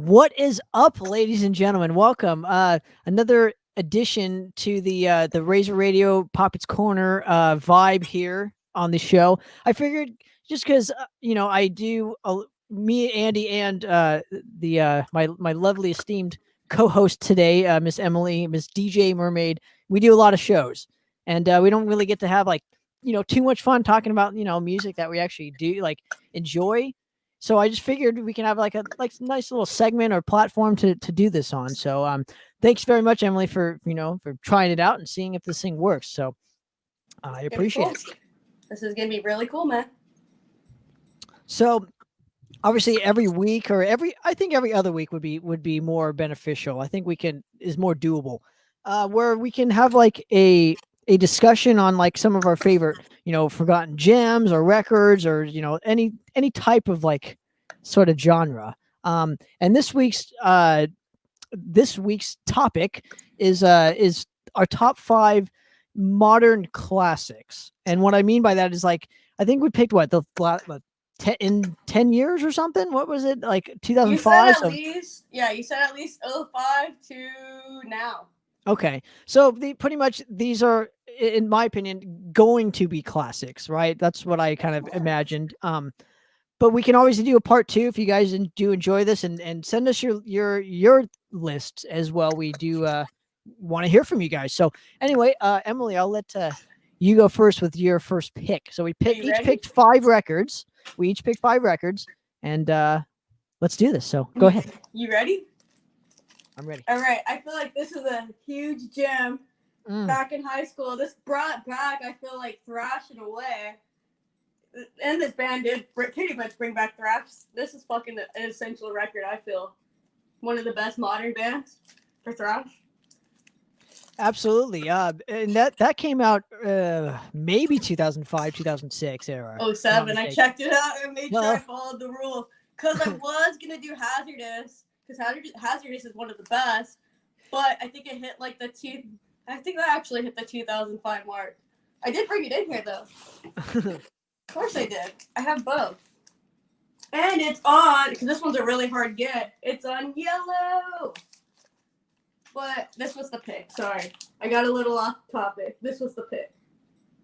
What is up, ladies and gentlemen? Welcome. Another addition to the Razor Radio Poppitt's Corner vibe here on the show. I figured just because I do me, Andy, and my lovely esteemed co-host today, Miss Emily, Miss DJ Mermaid. We do a lot of shows, and we don't really get to have too much fun talking about music that we actually do enjoy. So I just figured we can have like a nice little segment or platform to do this on. So thanks very much, Emily, for trying it out and seeing if this thing works. So I appreciate it. This is gonna be really cool, man. So obviously every week or I think every other week would be more beneficial. I think is more doable. Where we can have like a discussion on like some of our favorite, forgotten gems or records or, any type of like sort of genre. And this week's topic is our top 5 modern classics. And what I mean by that is like, I think we picked in 10 years or something. What was it? Like 2005? You said at least 05 to now. Okay. So pretty much these are, in my opinion, going to be classics, right? That's what I kind of imagined. But we can always do a part 2 if you guys do enjoy this, and send us your lists as well. We do want to hear from you guys. So anyway, Emily, I'll let you go first with your first pick. So we picked 5 records. We each picked 5 records, and let's do this. So go ahead. You ready? I'm ready. All right. I feel like this is a huge gem. Back in high school, this brought back, I feel like, thrash in a way. And this band did pretty much bring back thrash. This is fucking an essential record, I feel. One of the best modern bands for thrash. Absolutely. And that came out maybe 2005, 2006 era. 07. I checked it out and made sure I followed the rules. Because I was going to do Hazardous. Because Hazardous is one of the best. But I think it hit like I think that actually hit the 2005 mark. I did bring it in here, though. Of course I did. I have both. And it's on, because this one's a really hard get, it's on yellow. But this was the pick. Sorry. I got a little off topic. This was the pick.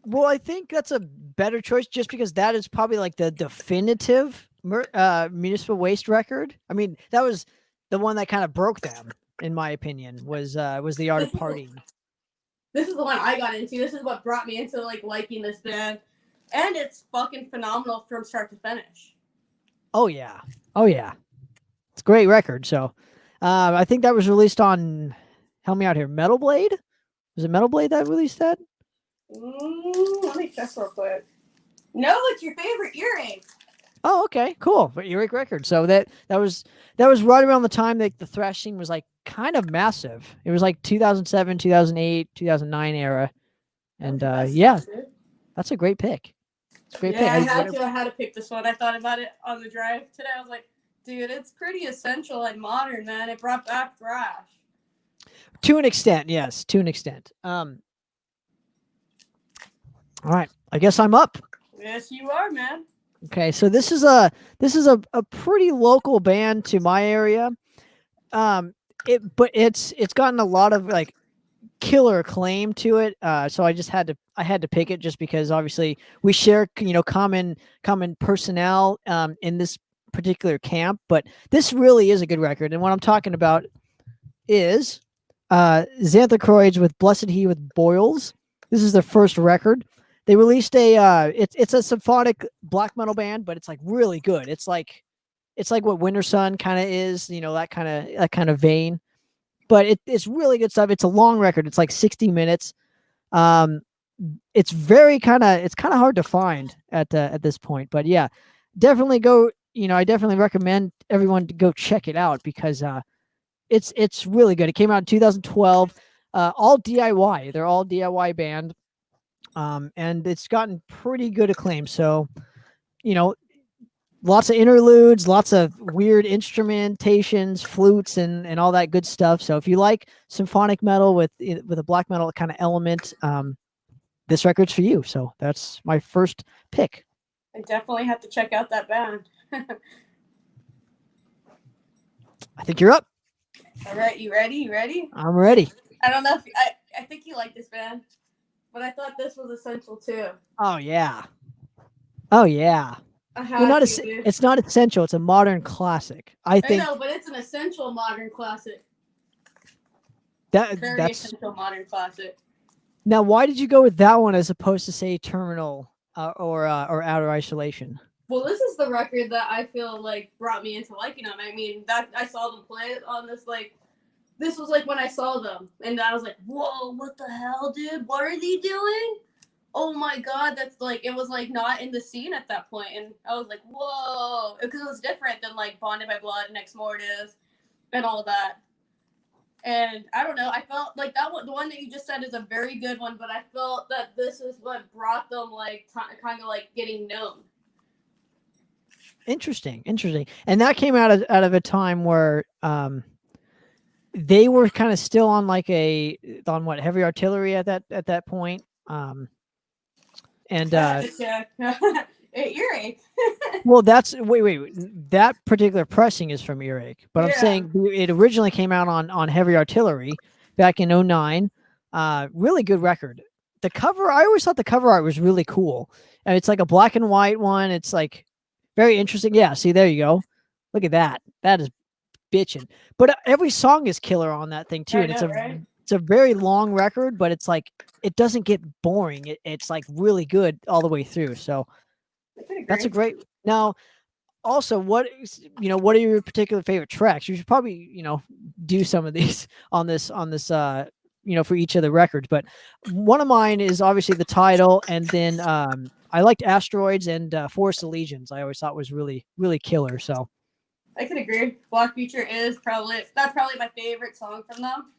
Well, I think that's a better choice just because that is probably like the definitive Municipal Waste record. I mean, that was the one that kind of broke them, in my opinion, was The Art of Partying. This is the one I got into. This is what brought me into like liking this band. And it's fucking phenomenal from start to finish. Oh yeah. It's a great record. So I think that was released on, help me out here, Metal Blade? Was it Metal Blade that released that? Let me check real quick. No, it's Your Favorite Earache. Oh, okay, cool. Earache record. So that was right around the time that the thrash scene was like kind of massive. It was like 2007, 2008, 2009 era. And that's a great pick. It's a great pick. I had to pick this one. I thought about it on the drive today. I was like, dude, it's pretty essential and modern, man. It brought back thrash. To an extent, yes. To an extent. All right. I guess I'm up. Yes, you are, man. Okay, so this is a pretty local band to my area. But it's gotten a lot of like killer acclaim to it. So I had to pick it just because obviously we share common personnel in this particular camp. But this really is a good record, and what I'm talking about is Xanthocroids with Blessed He with Boils. This is their first record. They released it's a symphonic black metal band, but it's like really good. It's like what Winter Sun kind of is, that kind of vein. But it's really good stuff. It's a long record. It's like 60 minutes. It's kind of hard to find at this point. But yeah, definitely go. I definitely recommend everyone to go check it out because it's really good. It came out in 2012. All DIY. They're all DIY band. And it's gotten pretty good acclaim. So, lots of interludes, lots of weird instrumentations, flutes, and all that good stuff. So if you like symphonic metal with a black metal kind of element, this record's for you. So that's my first pick. I definitely have to check out that band. I think you're up. All right, you ready? You ready? I'm ready. I don't know if I think you like this band, but I thought this was essential too. Oh yeah. Oh yeah. I Well, had to, dude. it's not essential. It's a modern classic. I I think know, but it's an essential modern classic. that Very that's essential modern classic. now. Why did you go with that one as opposed to say Terminal or Outer Isolation? Well, this is the record that I feel like brought me into liking them. I mean, that I saw them play on this this was like when I saw them, and I was like, "Whoa, what the hell, dude? What are they doing? Oh my god, that's like it was like not in the scene at that point." And I was like, "Whoa," because it was different than like Bonded by Blood, Next Mortis, and all that. And I don't know, I felt like that one, the one that you just said, is a very good one, but I felt that this is what brought them like kind of like getting known. Interesting. And that came out of a time where they were kind of still on like on what, Heavy Artillery at that point. And Earache. well, that's wait. That particular pressing is from Earache, but I'm Yeah. saying it originally came out on Heavy Artillery back in 09. Really good record. The cover, I always thought the cover art was really cool. And it's like a black and white one. It's like very interesting. Yeah, see, there you go. Look at that. That is bitching. But every song is killer on that thing too. I And know, right? it's a very long record, but it's like it doesn't get boring. It's like really good all the way through. So that's a great. Now, also, what are your particular favorite tracks? You should probably do some of these on this for each of the records. But one of mine is obviously the title, and then I liked Asteroids and Forest of Legions. I always thought was really really killer. So I can agree. Block Future is probably my favorite song from them.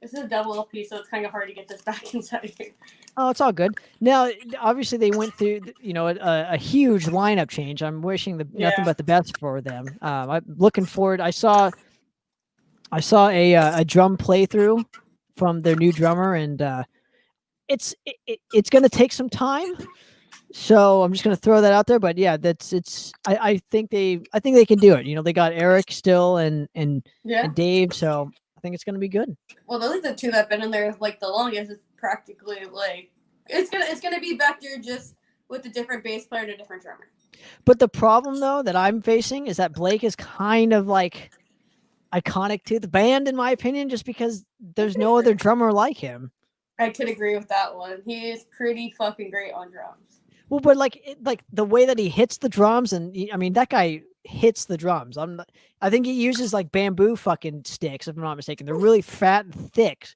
This is a double LP, so it's kind of hard to get this back inside here. oh, it's all good. Now, obviously, they went through a huge lineup change. I'm wishing nothing but the best for them. I'm looking forward. I saw a drum playthrough from their new drummer, and it's going to take some time. So I'm just going to throw that out there. But yeah, I think they can do it. They got Eric still and Dave, so I think it's going to be good. Well, those are the two that've been in there like the longest. It's practically like it's gonna be Vector, just with a different bass player and a different drummer. But the problem though that I'm facing is that Blake is kind of like iconic to the band, in my opinion, just because there's no other drummer like him. I could agree with that one. He is pretty fucking great on drums. Well, but like the way that he hits the drums, and I mean that guy hits the drums. I think he uses like bamboo fucking sticks, if I'm not mistaken. They're really fat and thick.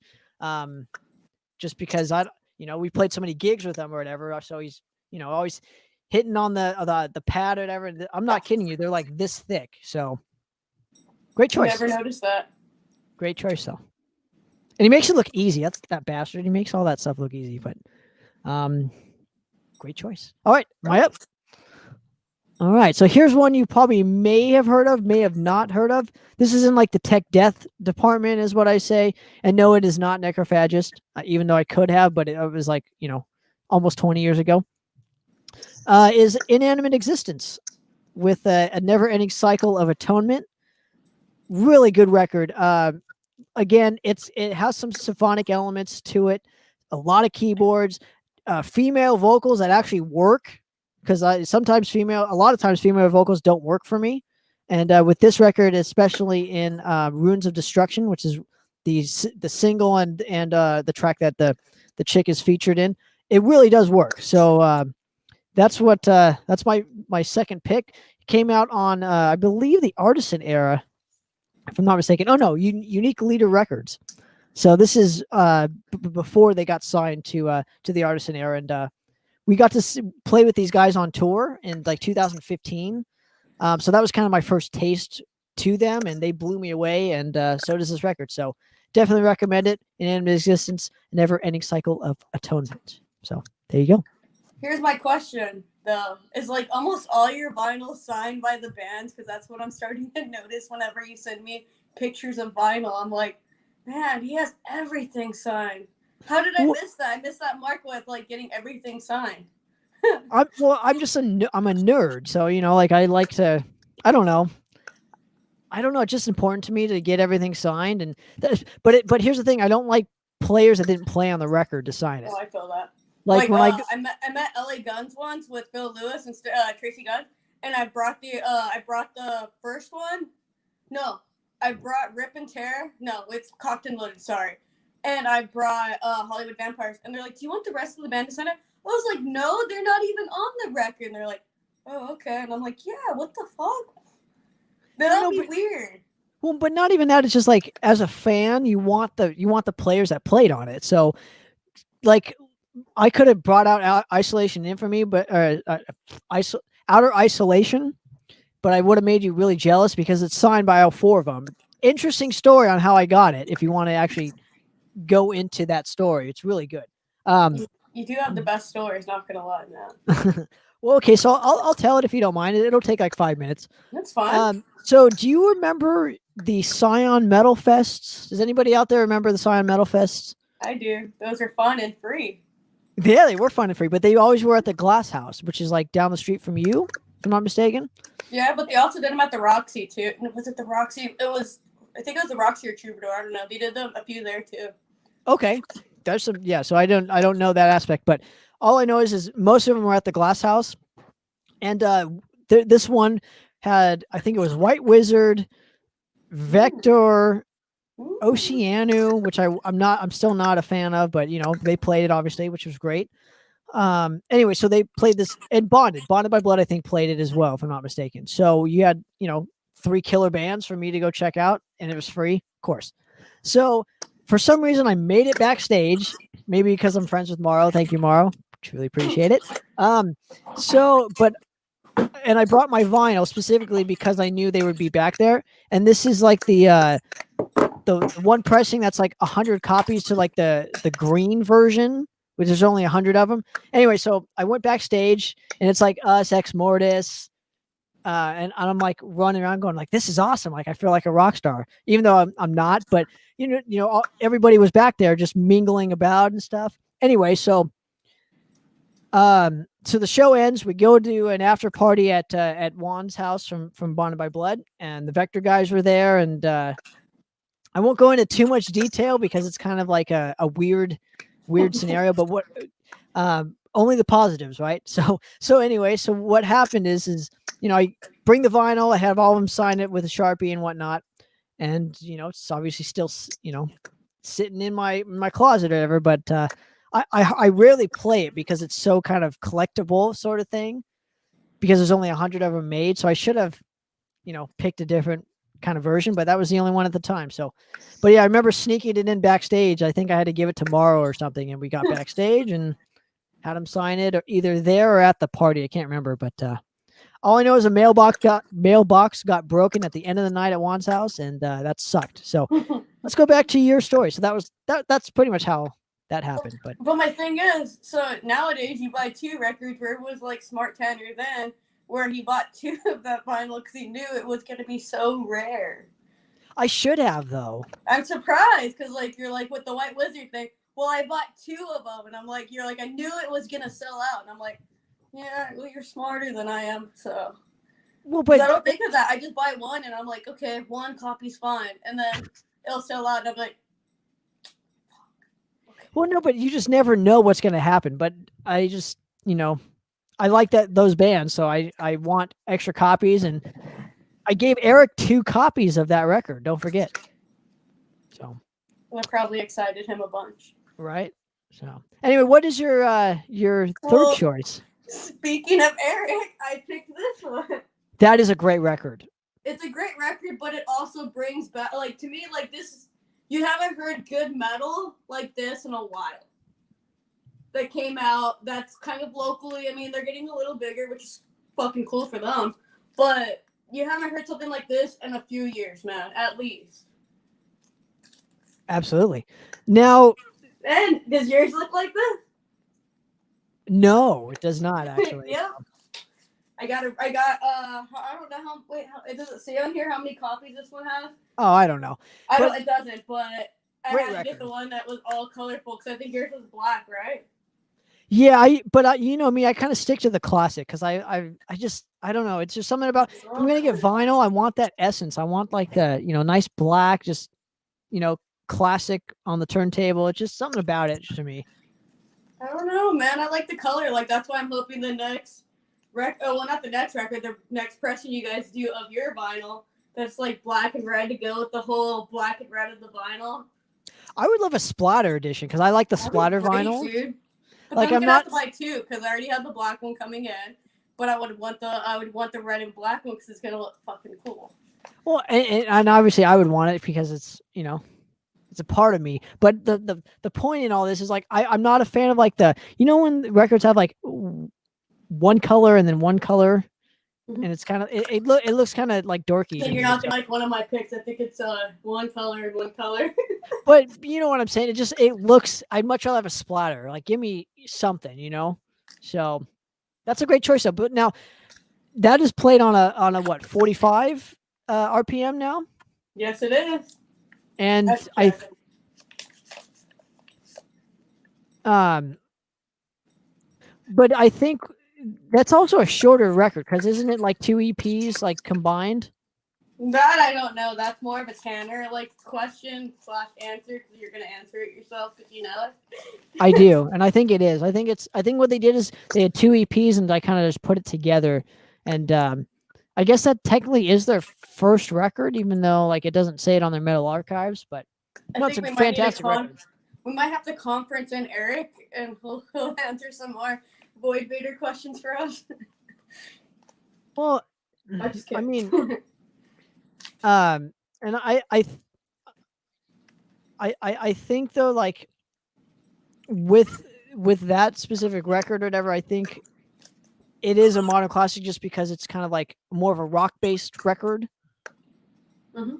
Just because we played so many gigs with him or whatever, so he's always hitting on the pad or whatever. I'm not kidding you. They're like this thick. So great choice. Never noticed that. Great choice though. And he makes it look easy. That's that bastard. He makes all that stuff look easy, but great choice. All right, am I up? All right, so here's one you probably may have heard of, may have not heard of. This is in like the tech death department, is what I say. And no, it is not Necrophagist, even though I could have, but it was like almost 20 years ago. Is Inanimate Existence with a never-ending cycle of atonement. Really good record. Again, it has some symphonic elements to it. A lot of keyboards, female vocals that actually work, because a lot of times female vocals don't work for me. And with this record, especially in Runes of Destruction, which is the single and the track that the chick is featured in, it really does work. So that's my second pick. It came out on I believe the Artisan era, if I'm not mistaken. Oh no, Unique Leader Records. So this is before they got signed to the Artisan era, and we got to play with these guys on tour in like 2015. So that was kind of my first taste to them, and they blew me away, and so does this record. So definitely recommend it. Inanimate Existence, a never-ending cycle of atonement. So there you go. Here's my question, though. Is like almost all your vinyl signed by the bands? Because that's what I'm starting to notice whenever you send me pictures of vinyl. I'm like, man, he has everything signed. How did I miss that? I missed that mark with like getting everything signed. I'm a nerd, so like I like to, I don't know. I don't know. It's just important to me to get everything signed. And but here's the thing: I don't like players that didn't play on the record to sign it. Oh, I feel that. Like when I met LA Guns once with Bill Lewis and Tracy Gunn, and I brought the first one. No, I brought Rip and Tear. No, it's Cocked and Loaded. Sorry, and I brought Hollywood Vampires, and they're like, "Do you want the rest of the band to sign it?" I was like, "No, they're not even on the record." And they're like, "Oh, okay," and I'm like, "Yeah, what the fuck? That'll be weird." Well, but not even that. It's just like as a fan, you want the players that played on it. So, like, I could have brought out Isolation Infamy, but Outer Isolation, but I would have made you really jealous because it's signed by all four of them. Interesting story on how I got it. If you want to actually go into that story, it's really good. You do have the best stories. Not gonna lie, man. Well, okay, so I'll tell it if you don't mind. It'll take like 5 minutes. That's fine. So do you remember the Scion Metal Fests? Does anybody out there remember the Scion Metal Fests? I do. Those are fun and free. Yeah, they were fun and free, but they always were at the Glass House, which is like down the street from you, if I'm not mistaken. Yeah, but they also did them at the Roxy too. Was it the Roxy? I think it was the Roxy or Troubadour. I don't know. They did them a few there too. Okay, there's some. Yeah, so I don't know that aspect, but all I know is most of them were at the Glass House, and this one had, I think it was White Wizard, Vector, Oceanu, which I'm still not a fan of, but they played it obviously, which was great. Anyway, so they played this, and Bonded by Blood, I think, played it as well, if I'm not mistaken. So you had 3 killer bands for me to go check out, and it was free, of course. So for some reason, I made it backstage, maybe because I'm friends with Morrow. Thank you, Morrow. Truly appreciate it. And I brought my vinyl specifically because I knew they would be back there. And this is like the one pressing that's like 100 copies to like the green version, which is only 100 of them. Anyway, so I went backstage, and it's like us, Ex Mortis, and I'm like running around going like, this is awesome. Like, I feel like a rock star, even though I'm not, but everybody was back there just mingling about and stuff. Anyway, so the show ends. We go to an after party at Juan's house from Bonded by Blood, and the Vector guys were there. And I won't go into too much detail because it's kind of like a weird scenario. But what only the positives, right? So anyway, so what happened is I bring the vinyl. I have all of them sign it with a Sharpie and whatnot, and it's obviously still sitting in my closet or whatever. But I rarely play it because it's so kind of collectible sort of thing, because there's only 100 of them made. So I should have, picked a different kind of version, but that was the only one at the time. So, but yeah, I remember sneaking it in backstage. I think I had to give it to Morrow or something, and we got backstage and had him sign it, or either there or at the party. I can't remember, but all I know is a mailbox got broken at the end of the night at Juan's house, and that sucked. So let's go back to your story. So that's pretty much how that happened. But my thing is, so nowadays you buy 2 records, where it was like Smart Tanner then, where he bought 2 of that vinyl because he knew it was going to be so rare. I should have, though. I'm surprised because you're like with the White Wizard thing. Well, I bought 2 of them, and I'm like, you're like, I knew it was going to sell out, and I'm like, yeah, well, you're smarter than I am, so. Well, but I don't think of that. I just buy one, and I'm like, okay, 1 copy's fine, and then it'll sell out, and I'm like. Well, no, but you just never know what's going to happen. But I just, I like those bands, so I want extra copies, and I gave Eric 2 copies of that record. Don't forget. So that probably excited him a bunch, right? So anyway, what is your third choice? Speaking of Eric, I picked this one. That is a great record. It's a great record, but it also brings back, to me, this. You haven't heard good metal like this in a while. That came out, that's kind of locally. I mean, they're getting a little bigger, which is fucking cool for them. But you haven't heard something like this in a few years, man, at least. Absolutely. Now. And does yours look like this? No, it does not, actually. Yep. I don't know does it say on here how many copies this one has? Oh, I don't know. It doesn't, but I had to get the one that was all colorful because I think yours was black, right? Yeah, but you know me, I kind of stick to the classic because I I don't know. It's just something about if I'm gonna get vinyl, I want that essence. I want like the nice black, just you know classic on the turntable. It's just something about it to me. I don't know, man. I like the color. Like that's why I'm hoping the next not the next record, the next pressing you guys do of your vinyl that's like black and red to go with the whole black and red of the vinyl. I would love a splatter edition because I like the That'd be splatter great, vinyl. dude. But Like then I'm I'm gonna have not. to buy two because I already have the black one coming in. But I would want the red and black one because it's gonna look fucking cool. Well, and obviously I would want it because it's it's a part of me. But the point in all this is like I'm not a fan of like when records have like one color and then one color, and it's kind of it looks kind of like dorky. Then you're not gonna like one of my picks. I think it's one color and one color. But you know what I'm saying? It looks. I'd much rather have a splatter. Like give me something, So that's a great choice. Though. But now that is played on a what 45 RPM now. Yes, it is. And but I think that's also a shorter record because isn't it like 2 EPs like combined? That I don't know. That's more of a Tanner like question / answer because you're gonna answer it yourself because you know it. I do, and I think it is. I think what they did is they had 2 EPs and I kind of just put it together, and I guess that technically is their first record, even though like it doesn't say it on their Metal Archives. But no, it's a fantastic record. We might have to conference in Eric, and he'll answer some more Void Vader questions for us. Well, I mean, and I think though, like with that specific record or whatever, I think it is a modern classic just because it's kind of like more of a rock based record. Mm-hmm.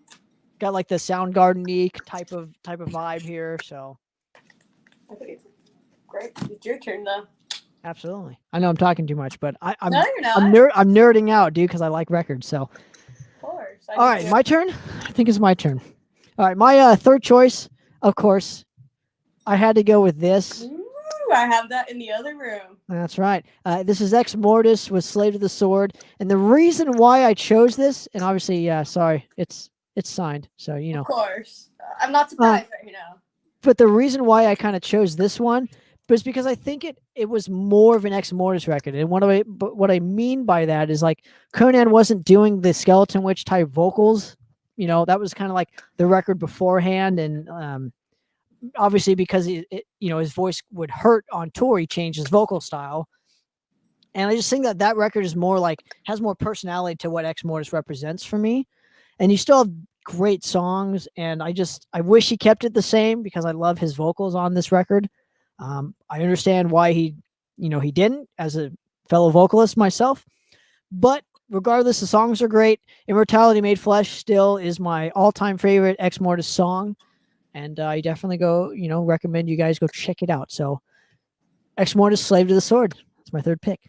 Got like the Soundgarden-y type of vibe here, so. I think it's great. It's your turn though. Absolutely. I know I'm talking too much, but I'm no, you're not. I'm nerding out, dude, because I like records. So. Of course. All right, my turn. I think it's my turn. All right, my third choice, of course, I had to go with this. Ooh, I have that in the other room. That's right. This is Ex Mortis with Slave to the Sword, and the reason why I chose this, and obviously, sorry, it's signed, so Of course, I'm not surprised right now. But the reason why I kind of chose this one was because I think it was more of an Ex Mortis record, and what I mean by that is like Conan wasn't doing the Skeleton Witch type vocals, that was kind of like the record beforehand, and obviously because his voice would hurt on tour, he changed his vocal style, and I just think that record is more like has more personality to what Ex Mortis represents for me, and you still have great songs, and I wish he kept it the same because I love his vocals on this record. I understand why he didn't as a fellow vocalist myself, but regardless, the songs are great. Immortality Made Flesh still is my all-time favorite Ex Mortis song, and I definitely recommend you guys go check it out. So Ex Mortis, Slave to the Sword. That's my third pick.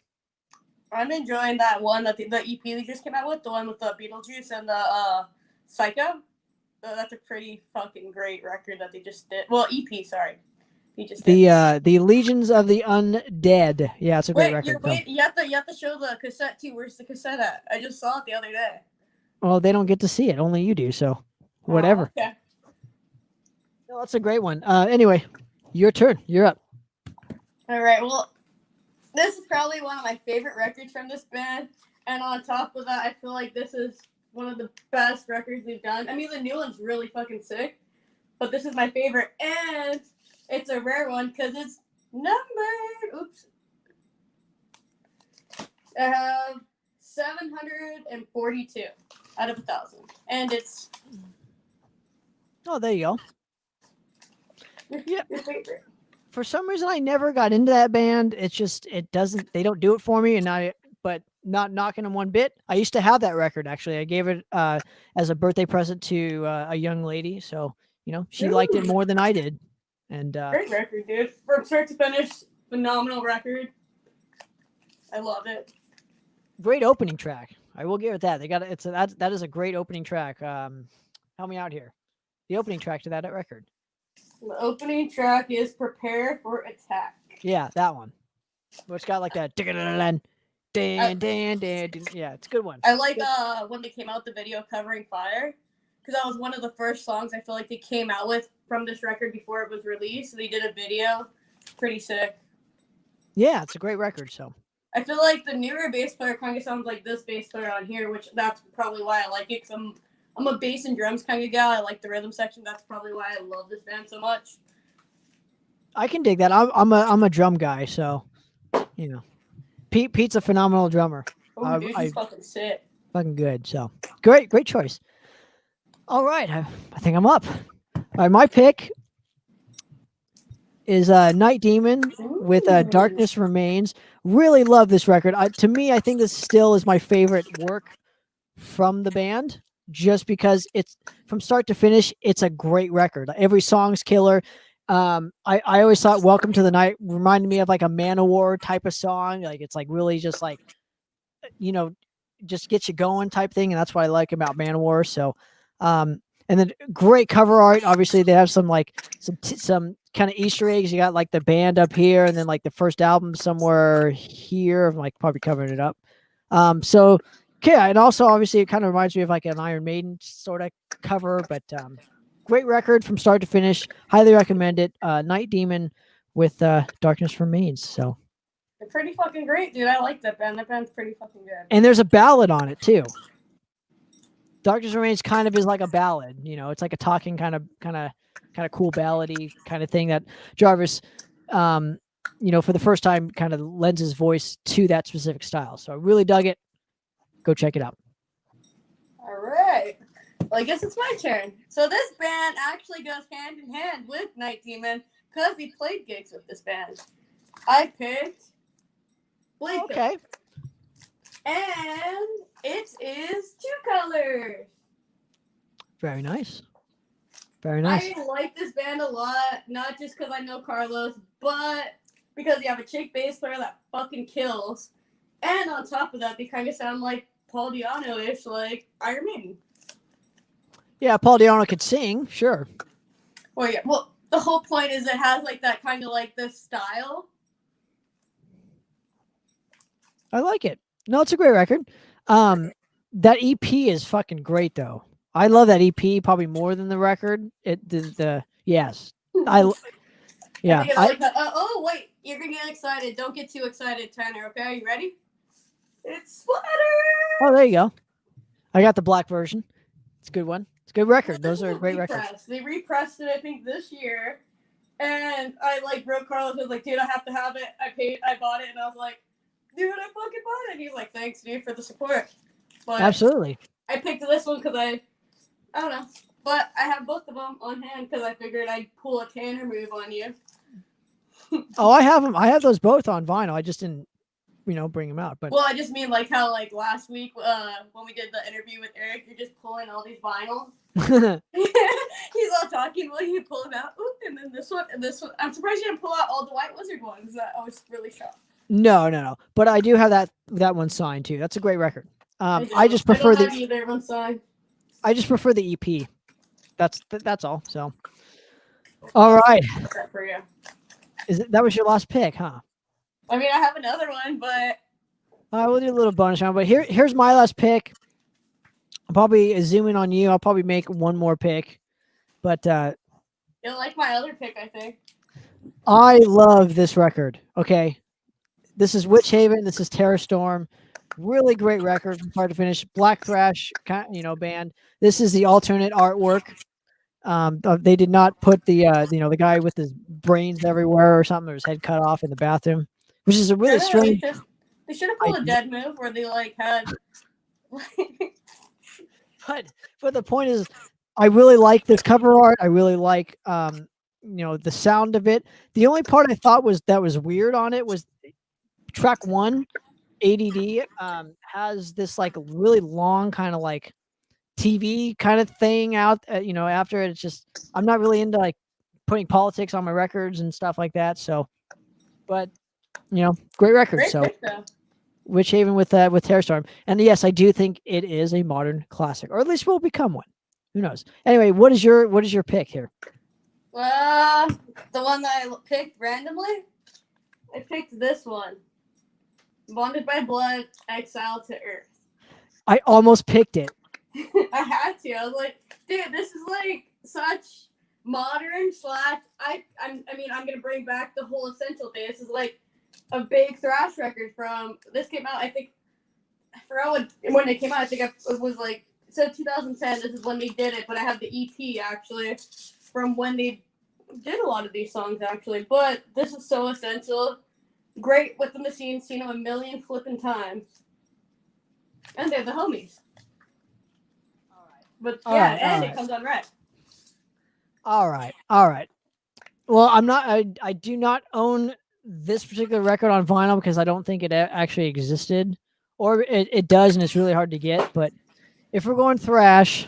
I'm enjoying that one that the EP they just came out with, the one with the Beetlejuice and the Psycho. That's a pretty fucking great record that they just did. Well, EP, sorry. The Legions of the Undead. Yeah, it's a great record. You have to show the cassette too. Where's the cassette at? I just saw it the other day. Well, they don't get to see it. Only you do. So, whatever. Oh, okay. No, that's a great one. Anyway, your turn. You're up. All right. Well, this is probably one of my favorite records from this band, and on top of that, I feel like this is one of the best records we've done. I mean, the new one's really fucking sick, but this is my favorite, and it's a rare one because it's numbered. Oops. I have 742 out of 1,000, and it's. Oh, there you go. Yeah. Your favorite. For some reason, I never got into that band. It's just they don't do it for me, but not knocking them one bit. I used to have that record actually. I gave it as a birthday present to a young lady, so she liked it more than I did. And great record, dude. From start to finish, phenomenal record. I love it. Great opening track. I will give it that. That is a great opening track. Help me out here. The opening track to that record. The opening track is "Prepare for Attack." Yeah, that one. It's got like that. Dan, Dan, Dan, Dan. Yeah, it's a good one. I like when they came out the video covering Fire, because that was one of the first songs I feel like they came out with from this record before it was released. So they did a video, pretty sick. Yeah, it's a great record. So I feel like the newer bass player kind of sounds like this bass player on here, which that's probably why I like it. Because I'm a bass and drums kind of guy. I like the rhythm section. That's probably why I love this band so much. I can dig that. I'm a drum guy, so you know, Pete's a phenomenal drummer. Oh, dude, he's fucking sick. Fucking good. So great choice. All right, I think I'm up. All right, my pick is Night Demon with Darkness Remains. Really love this record. To me, I think this still is my favorite work from the band, just because it's from start to finish. It's a great record. Every song's killer. I always thought Welcome to the Night reminded me of like a Manowar type of song. Like it's like really just like, just get you going type thing. And that's what I like about Manowar. So, and then great cover art. Obviously they have some like some kind of Easter eggs. You got like the band up here and then like the first album somewhere here. I'm like probably covering it up. So yeah. And also obviously it kind of reminds me of like an Iron Maiden sort of cover, but, great record from start to finish. Highly recommend it. Night Demon with Darkness Remains. So they're pretty fucking great, dude. I like that band. That band's pretty fucking good. And there's a ballad on it too. Darkness Remains kind of is like a ballad. It's like a talking kind of cool ballady kind of thing that Jarvis, for the first time kind of lends his voice to that specific style. So I really dug it. Go check it out. All right. Well, I guess it's my turn. So this band actually goes hand in hand with Night Demon because we played gigs with this band. I picked Blake. Okay. And it is Two Colors. Very nice. Very nice. I like this band a lot, not just because I know Carlos, but because you have a chick bass player that fucking kills. And on top of that, they kind of sound like Paul Di'Anno-ish, like Iron Maiden. Yeah, Paul Di'Anno could sing, sure. Well, yeah. Well, the whole point is it has like that kind of like this style. I like it. No, it's a great record. That EP is fucking great though. I love that EP probably more than the record. Yes. Yeah. Oh wait, you're gonna get excited. Don't get too excited, Tanner. Okay, are you ready? It's Splatter. Oh, there you go. I got the black version. It's a good one. It's a good record. Those are great records. They repressed it, I think, this year. And I wrote Carlos. I was like, dude, I have to have it. I bought it, and I was like, dude, I fucking bought it. And he's like, thanks, dude, for the support. But absolutely. I picked this one because I don't know. But I have both of them on hand because I figured I'd pull a Tanner move on you. Oh, I have them. I have those both on vinyl. I just didn't, bring them out. But well, I just mean like how last week when we did the interview with Eric, you're just pulling all these vinyls. He's all talking while you pull them out. Ooh, and then this one and this one. I'm surprised you didn't pull out all the White Wizard ones. I was really shocked. No. But I do have that one signed too. That's a great record. I just prefer either one signed. I just prefer the EP. That's all. So, all right. Except for you. That was your last pick, huh? I mean, I have another one, but we'll do a little bonus round. But here's my last pick. I'll probably zoom in on you. I'll probably make one more pick, but you'll like my other pick, I think. I love this record. Okay, this is Witch Haven. This is Terror Storm. Really great record from start to finish. Black thrash, band. This is the alternate artwork. They did not put the guy with his brains everywhere or something, or his head cut off in the bathroom, which is a really strange. They should have pulled a dead move where they had. But the point is, I really like this cover art. I really like the sound of it. The only part I thought was weird on it was track 1, ADD, has this like really long kind of like TV kind of thing out. After it, it's just I'm not really into like putting politics on my records and stuff like that. So, but great record. Great so. Pick, Witch Haven with Terror Storm. And yes, I do think it is a modern classic, or at least will become one. Who knows? Anyway, what is your pick here? The one that I picked randomly, I picked this one. Bonded by blood, exiled to Earth. I almost picked it. I had to. I was like, dude, this is like such modern slash. I mean, I'm gonna bring back the whole essential thing. This is like a big thrash record from. This came out, I think. I forgot when it came out. I think it was like it said 2010. This is when they did it, but I have the EP actually from when they did a lot of these songs actually. But this is so essential. Great with the machine. Seen them a million flipping times, and they're the homies. But yeah, and it comes on red. All right. Well, I do not own this particular record on vinyl because I don't think it actually existed, or it does, and it's really hard to get. But if we're going thrash,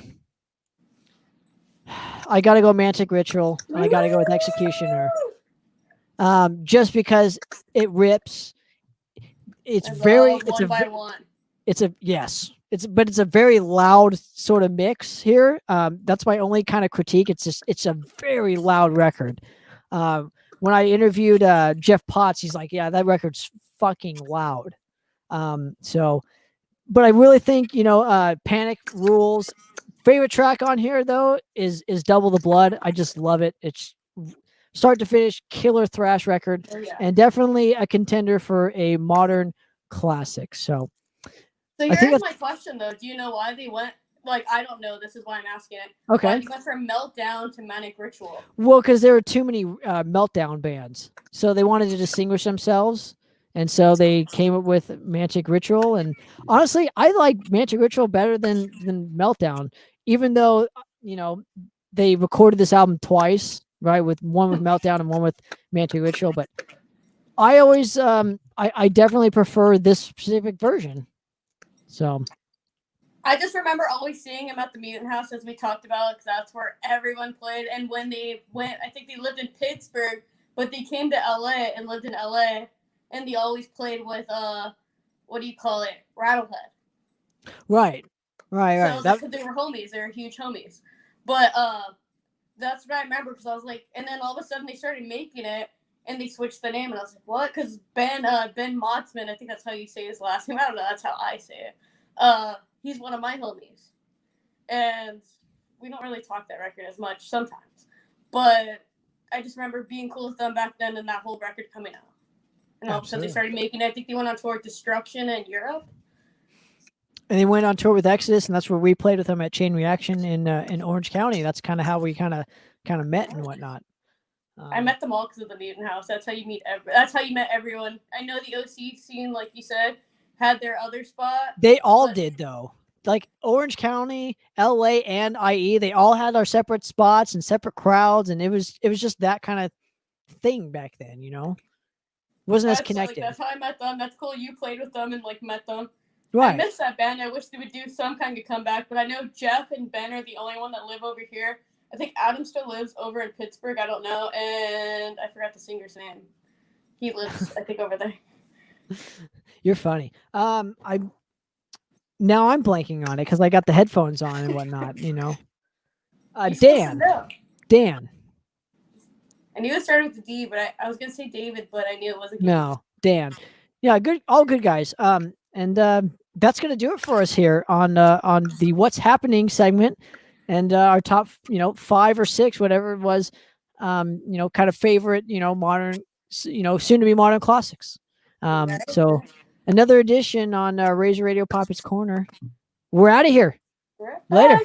I got to go Mantic Ritual, and I got to go with Executioner. Just because it rips. It's a very loud sort of mix here. That's my only kind of critique. It's a very loud record. When I interviewed Jeff Potts, he's like, yeah, that record's fucking loud. But I really think, Panic rules. Favorite track on here though is Double the Blood. I just love it. It's start to finish killer thrash record, and definitely a contender for a modern classic. So here's my question though. Do you know why they went? Like, I don't know. This is why I'm asking it. Okay. Why they went from Meltdown to Manic Ritual? Well, because there were too many Meltdown bands, so they wanted to distinguish themselves, and so they came up with Mantic Ritual. And honestly, I like Mantic Ritual better than Meltdown, even though they recorded this album twice, right? With one with Meltdown and one with Mantic Ritual. But I always, I definitely prefer this specific version. So I just remember always seeing him at the Mutant House, as we talked about, because that's where everyone played. And when they went, I think they lived in Pittsburgh, but they came to LA and lived in LA, and they always played with what do you call it, Rattlehead. Right. So because they were homies, they were huge homies. But that's what I remember, because I was like, and then all of a sudden they started making it, and they switched the name, and I was like, what? Because Ben Motzman, I think that's how you say his last name. I don't know. That's how I say it. He's one of my homies, and we don't really talk that record as much sometimes. But I just remember being cool with them back then, and that whole record coming out. And all of a sudden they started making it. I think they went on tour with Destruction in Europe. And they went on tour with Exodus, and that's where we played with them at Chain Reaction in Orange County. That's kind of how we kind of met and whatnot. I met them all because of the Mutant House. That's how you meet. That's how you met everyone. I know the OC scene, like you said, had their other spot. They all did though. Like Orange County, LA, and IE, they all had our separate spots and separate crowds, and it was just that kind of thing back then, Wasn't as connected. That's how I met them. That's cool. You played with them and met them. Right. I miss that band. I wish they would do some kind of comeback, but I know Jeff and Ben are the only one that live over here. I think Adam still lives over in Pittsburgh. I don't know, and I forgot the singer's name. He lives, I think, over there. You're funny. I'm blanking on it because I got the headphones on and whatnot. Dan. I knew it started with a D, but I was gonna say David, but I knew it wasn't. No, Dan. Yeah, good. All good guys. And that's gonna do it for us here on the What's Happening segment, and our top 5 or 6, whatever it was, kind of favorite modern, soon to be modern classics. So another edition on Razor Radio Poppitt's Corner. We're out of here. Later.